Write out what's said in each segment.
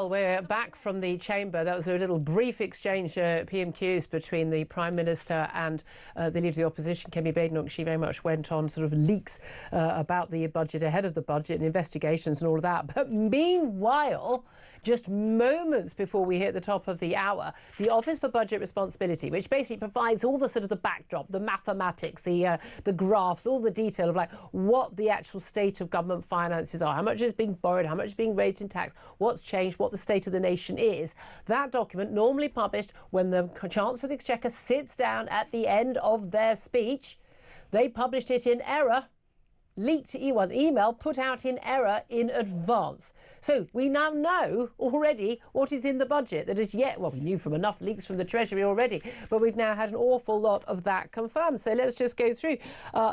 Well, we're back from the chamber. That was a little brief exchange, PMQs, between the Prime Minister and the Leader of the Opposition, Kemi Badenoch. She very much went on sort of leaks about the budget ahead of the budget and investigations and all of that. But meanwhile, just moments before we hit the top of the hour, the Office for Budget Responsibility, which basically provides all the sort of the backdrop, the mathematics, the graphs, all the detail of like what the actual state of government finances are, how much is being borrowed, how much is being raised in tax, what's changed, what the state of the nation is. That document, normally published when the Chancellor of the Exchequer sits down at the end of their speech, they published it in error. Leaked email put out in error in advance. So we now know already what is in the budget that is yet, well, we knew from enough leaks from the Treasury already, but we've now had an awful lot of that confirmed. So let's just go through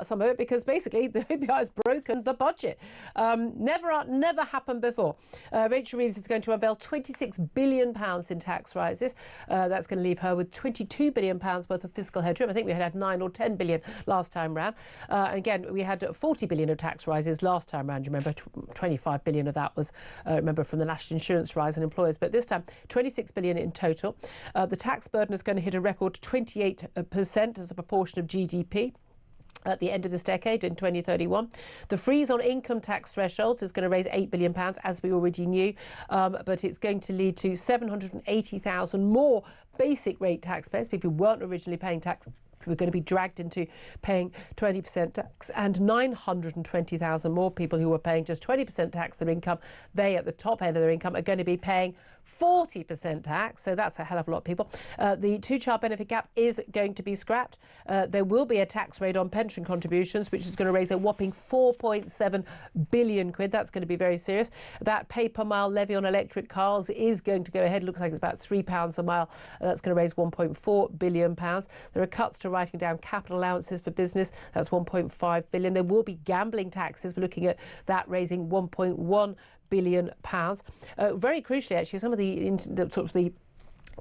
some of it, because basically the OBI has broken the budget. Never happened before. Rachel Reeves is going to unveil £26 billion in tax rises. That's going to leave her with £22 billion worth of fiscal headroom. I think we had 9 or 10 billion last time round. Again, we had 40 billion of tax rises last time round. You remember 25 billion of that was, remember, from the national insurance rise on employers. But this time, 26 billion in total. The tax burden is going to hit a record 28% as a proportion of GDP at the end of this decade in 2031. The freeze on income tax thresholds is going to raise £8 billion, as we already knew, but it's going to lead to 780,000 more basic rate taxpayers, people who weren't originally paying tax. We're going to be dragged into paying 20% tax, and 920,000 more people who were paying just 20% tax of their income. They, at the top end of their income, are going to be paying 40% tax. So that's a hell of a lot of people. The two-child benefit cap is going to be scrapped. There will be a tax rate on pension contributions, which is going to raise a whopping 4.7 billion quid. That's going to be very serious. That pay per mile levy on electric cars is going to go ahead. Looks like it's about £3 a mile. That's going to raise £1.4 billion. There are cuts to writing down capital allowances for business. That's £1.5 billion. There will be gambling taxes. We're looking at that raising £1.1 billion. Very crucially, actually, some of the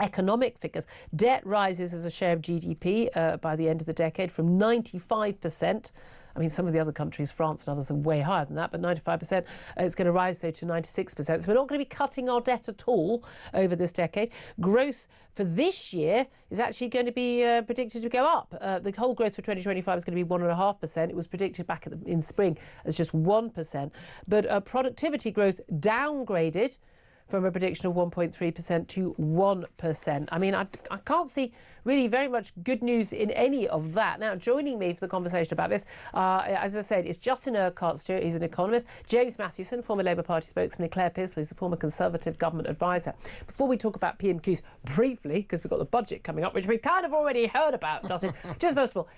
economic figures. Debt rises as a share of GDP by the end of the decade from 95%. I mean, some of the other countries, France and others, are way higher than that, but 95%. It's going to rise, though, to 96%. So we're not going to be cutting our debt at all over this decade. Growth for this year is actually going to be predicted to go up. The whole growth for 2025 is going to be 1.5%. It was predicted back in spring as just 1%. But productivity growth downgraded from a prediction of 1.3% to 1%. I mean, I can't see really very much good news in any of that. Now, joining me for the conversation about this, as I said, is Justin Urquhart Stewart. He's an economist. James Matthewson, former Labour Party spokesman, and Claire Pearsley, who's a former Conservative government advisor. Before we talk about PMQs briefly, because we've got the budget coming up, which we've kind of already heard about, Justin, just first of all,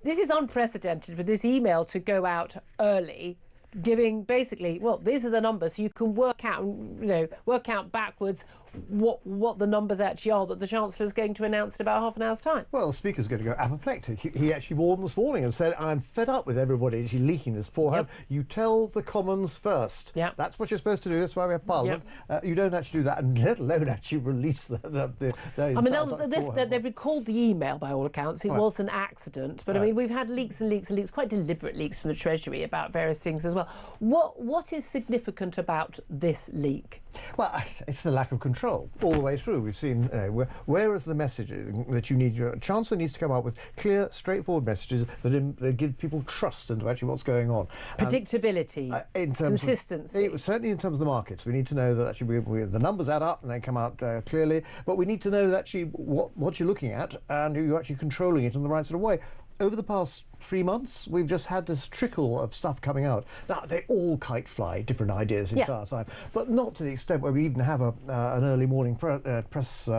this is unprecedented for this email to go out early, giving basically, well, these are the numbers, so you can work out backwards what the numbers actually are that the Chancellor is going to announce in about half an hour's time. Well, the Speaker's going to go apoplectic. He actually warned this morning and said, I'm fed up with everybody actually leaking this beforehand. Yep. You tell the Commons first. Yep. That's what you're supposed to do. That's why we have Parliament. Yep. You don't actually do that, and let alone actually release the I mean, they've recalled the email by all accounts. It was an accident. But, I mean, we've had leaks and leaks and leaks, quite deliberate leaks from the Treasury about various things as well. What is significant about this leak? Well, it's the lack of control all the way through. We've seen, where is the messaging that you need? Your Chancellor needs to come up with clear, straightforward messages that give people trust into actually what's going on. Predictability, consistency. Certainly in terms of the markets. We need to know that actually the numbers add up and they come out clearly, but we need to know that actually what you're looking at and you're actually controlling it in the right sort of way. Over the past 3 months, we've just had this trickle of stuff coming out. Now, they all kite fly, different ideas in our time, but not to the extent where we even have an early morning press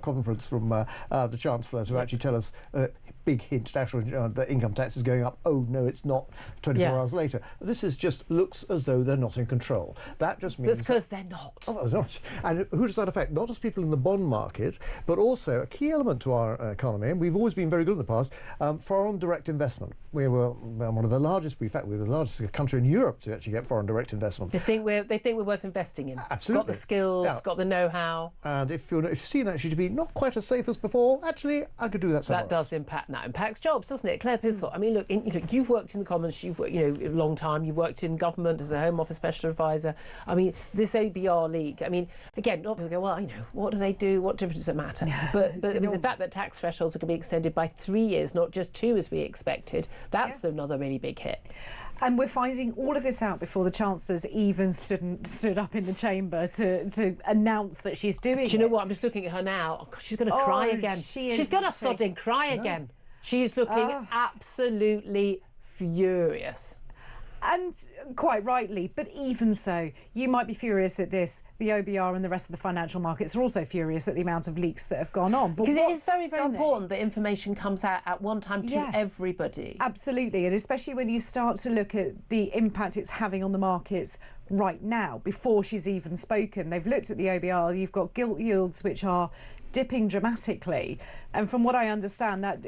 conference from the Chancellor to actually tell us big hint, national the income tax is going up. Oh, no, it's not 24 hours later. This is just looks as though they're not in control. That just means... That's because they're not. Oh, not. And who does that affect? Not just people in the bond market, but also a key element to our economy, and we've always been very good in the past, foreign direct investment. We were one of the largest, in fact, we were the largest country in Europe to actually get foreign direct investment. They think we're worth investing in. Absolutely. Got the skills, got the know-how. And if you're seen actually to be not quite as safe as before, actually, I could do that somewhere else. Does impact And that impacts jobs, doesn't it? Claire Pissell, I mean, look, you've worked in the Commons, you've worked, a long time, you've worked in government as a Home Office Special Advisor. I mean, this OBR leak, I mean, again, not people go, well, what do they do? What difference does it matter? But I mean, the fact that tax thresholds are going to be extended by 3 years, not just 2 as we expected, that's another really big hit. And we're finding all of this out before the Chancellor's even stood up in the chamber to announce that she's doing it. Do you know what? I'm just looking at her now. Oh, God, she's going to cry again. She's going to sodding cry again. She's looking absolutely furious. And quite rightly, but even so, you might be furious at this. The OBR and the rest of the financial markets are also furious at the amount of leaks that have gone on. Because it is very, very important that information comes out at one time to everybody. Absolutely, and especially when you start to look at the impact it's having on the markets right now, before she's even spoken. They've looked at the OBR, you've got gilt yields which are dipping dramatically, and from what I understand, that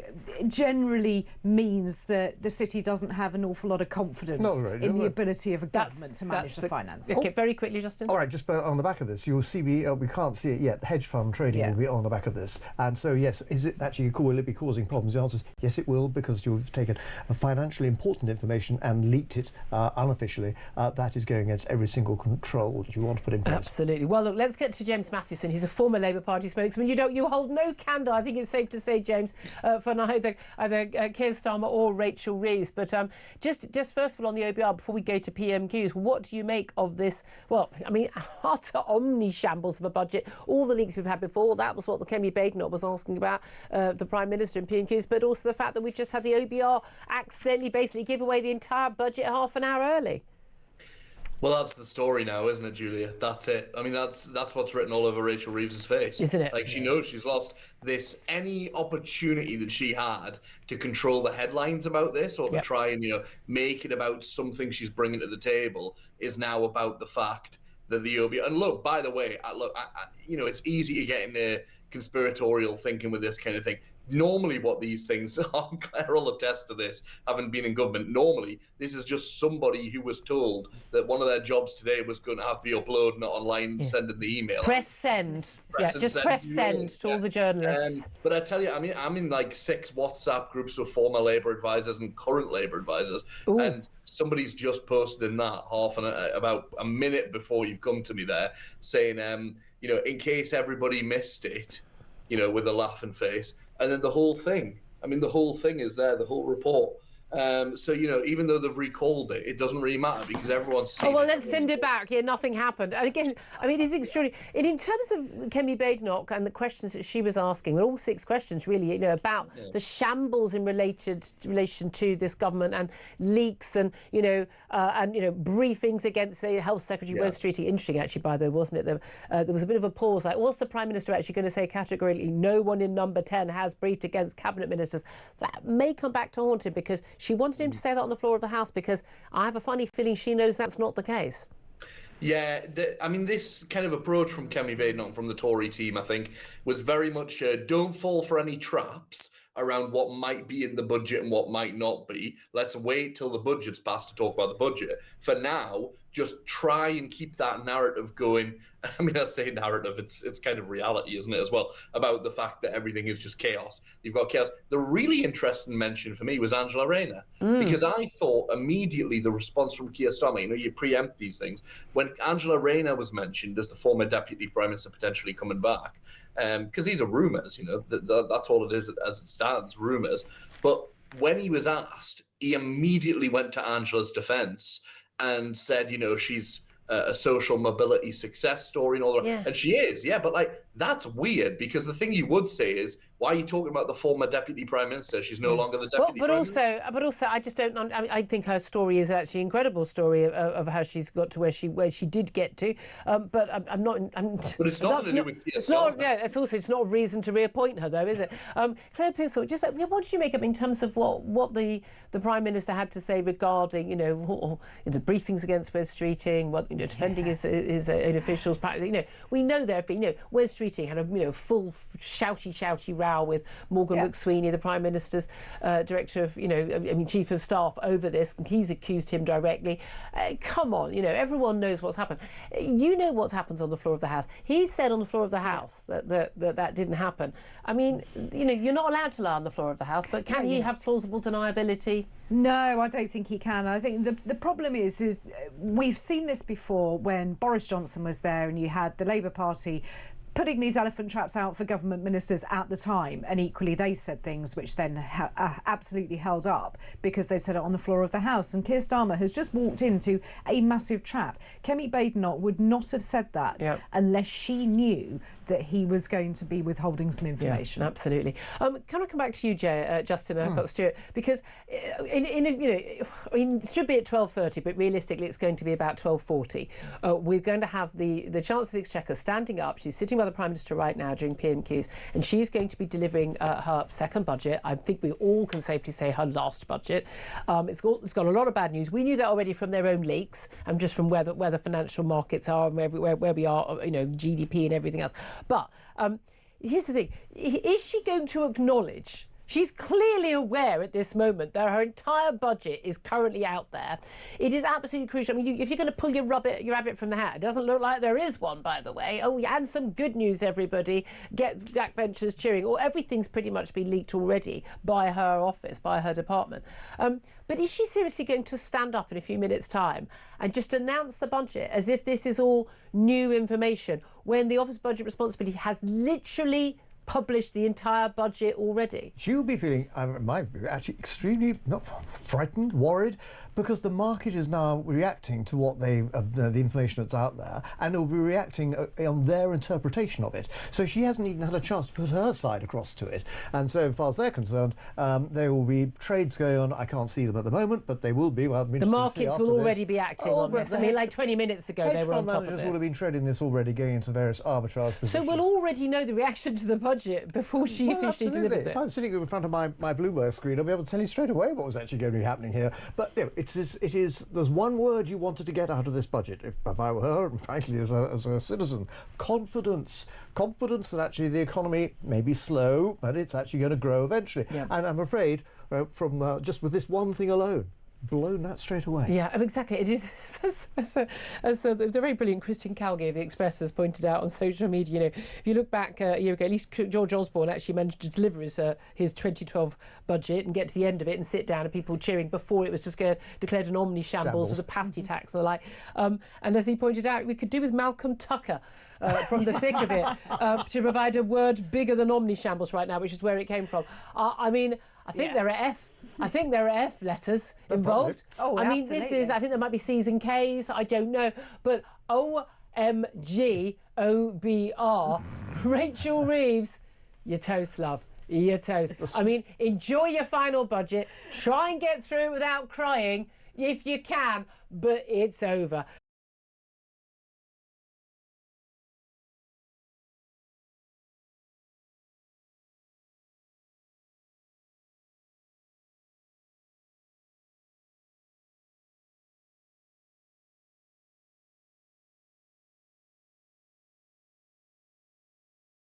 generally means that the city doesn't have an awful lot of confidence in the ability of a government to manage the finances. Okay, very quickly, Justin. All right, just on the back of this, you'll see, we can't see it yet, the hedge fund trading will be on the back of this. And so, yes, is it actually, will it be causing problems? The answer is yes, it will, because you've taken a financially important information and leaked it unofficially. That is going against every single control that you want to put in place. Absolutely. Well, look, let's get to James Mathewson. He's a former Labour Party spokesman. You hold no candle, I think it's safe to say, James, for either Keir Starmer or Rachel Reeves. But just first of all on the OBR, before we go to PMQs, what do you make of this, well, I mean, utter omni-shambles of a budget? All the leaks we've had before, that was what the Kemi Badenoch was asking about, the Prime Minister and PMQs, but also the fact that we've just had the OBR accidentally basically give away the entire budget half an hour early. Well, that's the story now, isn't it, Julia? That's it. I mean, that's what's written all over Rachel Reeves's face. Isn't it? Like, she knows she's lost any opportunity that she had to control the headlines about this, or to try and, make it about something she's bringing to the table, is now about the fact that the OBR... And look, by the way, it's easy to get into conspiratorial thinking with this kind of thing. Normally what these things are, Claire will attest to this, having been in government, normally this is just somebody who was told that one of their jobs today was going to have to be uploading it online and sending the email. Press send. Press send to all the journalists. But I tell you, I mean, I'm in like 6 WhatsApp groups with former Labour advisors and current Labour advisors. Ooh. And somebody's just posted in that about a minute before you've come to me there, saying, in case everybody missed it, with a laughing face. And then the whole thing is there, the whole report. So, even though they've recalled it, it doesn't really matter because everyone's seen it. Let's send it back. Yeah, nothing happened. And again, I mean, it's extraordinary. And in terms of Kemi Badenoch and the questions that she was asking, all 6 questions really, about the shambles in relation to this government and leaks and, briefings against the Health Secretary Wes Streeting. Interesting, actually, by the way, wasn't it? There was a bit of a pause. Like, was the Prime Minister actually going to say categorically, no one in number 10 has briefed against cabinet ministers? That may come back to haunt him because she wanted him to say that on the floor of the House, because I have a funny feeling she knows that's not the case. Yeah, this kind of approach from Kemi Badenoch from the Tory team, I think, was very much don't fall for any traps around what might be in the budget and what might not be. Let's wait till the budget's passed to talk about the budget. For now, just try and keep that narrative going. I mean, I say narrative, it's kind of reality, isn't it, as well, about the fact that everything is just chaos. You've got chaos. The really interesting mention for me was Angela Rayner, because I thought immediately the response from Keir Starmer, you preempt these things. When Angela Rayner was mentioned as the former Deputy Prime Minister potentially coming back, because these are rumours, that's all it is as it stands, rumours. But when he was asked, he immediately went to Angela's defence and said, she's a social mobility success story and all that. Yeah. And she is, but that's weird, because the thing you would say is, why are you talking about the former Deputy Prime Minister? She's no longer the Deputy Prime Minister. But also, I just don't. I think her story is actually an incredible story of how she's got to where she did get to. But I'm not. But it's not to do with Keir Starmer. It's not a reason to reappoint her, though, is it? Claire Pissell, just what did you make of in terms of what the Prime Minister had to say regarding the briefings against Wes Streeting, defending his own officials? We know there have been Wes Streeting had a full shouty rant row with Morgan McSweeney, the Prime Minister's director of, Chief of Staff, over this. He's accused him directly. Come on, everyone knows what's happened. You know what happens on the floor of the House. He said on the floor of the House that didn't happen. I mean, you're not allowed to lie on the floor of the House, but can he have plausible deniability? No, I don't think he can. I think the problem is we've seen this before when Boris Johnson was there and you had the Labour Party putting these elephant traps out for government ministers at the time, and equally they said things which then absolutely held up because they said it on the floor of the House. And Keir Starmer has just walked into a massive trap. Kemi Badenoch would not have said that unless she knew that he was going to be withholding some information. Yeah, absolutely. Can I come back to you, Justin Urquhart-Stewart? Because it should be at 12:30, but realistically it's going to be about 12:40. We're going to have the Chancellor of the Exchequer standing up. She's sitting by the Prime Minister right now during PMQs, and she's going to be delivering her second budget. I think we all can safely say her last budget. It's got a lot of bad news. We knew that already from their own leaks and just from where the financial markets are and where we are, GDP and everything else. But here's the thing. Is she going to acknowledge? She's clearly aware at this moment that her entire budget is currently out there. It is absolutely crucial. I mean, if you're going to pull your rabbit from the hat, it doesn't look like there is one, by the way. Oh, and some good news, everybody. Get backbenchers cheering. Or everything's pretty much been leaked already by her office, by her department. But is she seriously going to stand up in a few minutes' time and just announce the budget as if this is all new information when the Office of Budget Responsibility has literally published the entire budget already? She'll be feeling, actually extremely not frightened, worried, because the market is now reacting to what the information that's out there, and it will be reacting on their interpretation of it. So she hasn't even had a chance to put her side across to it. And so, as far as they're concerned, there will be trades going on. I can't see them at the moment, but they will be. Well, the markets will already be acting on this. I mean, like 20 minutes ago, they were on top of this. Managers will have been trading this already, going into various arbitrage positions. So we'll already know the reaction to the budget before she officially delivers it. If I'm sitting in front of my Bloomberg screen, I'll be able to tell you straight away what was actually going to be happening here. But it is. There's one word you wanted to get out of this budget. If I were her, and frankly, as a citizen, confidence. Confidence that actually the economy may be slow, but it's actually going to grow eventually. Yeah. And I'm afraid, from just with this one thing alone, blown that straight away. Yeah, exactly. It is, as the very brilliant Christian Calgary of the Express has pointed out on social media. If you look back a year ago, at least George Osborne actually managed to deliver his 2012 budget and get to the end of it and sit down and people cheering before it was just declared an omni-shambles with a pasty tax and the like. And as he pointed out, we could do with Malcolm Tucker from the thick of it to provide a word bigger than omni-shambles right now, which is where it came from. I think there are F letters involved. Oh, I mean, absolutely. I think there might be C's and K's, I don't know. But OMG, OBR, Rachel Reeves, you're toast, love. You're toast. I mean, enjoy your final budget. Try and get through it without crying if you can, but it's over.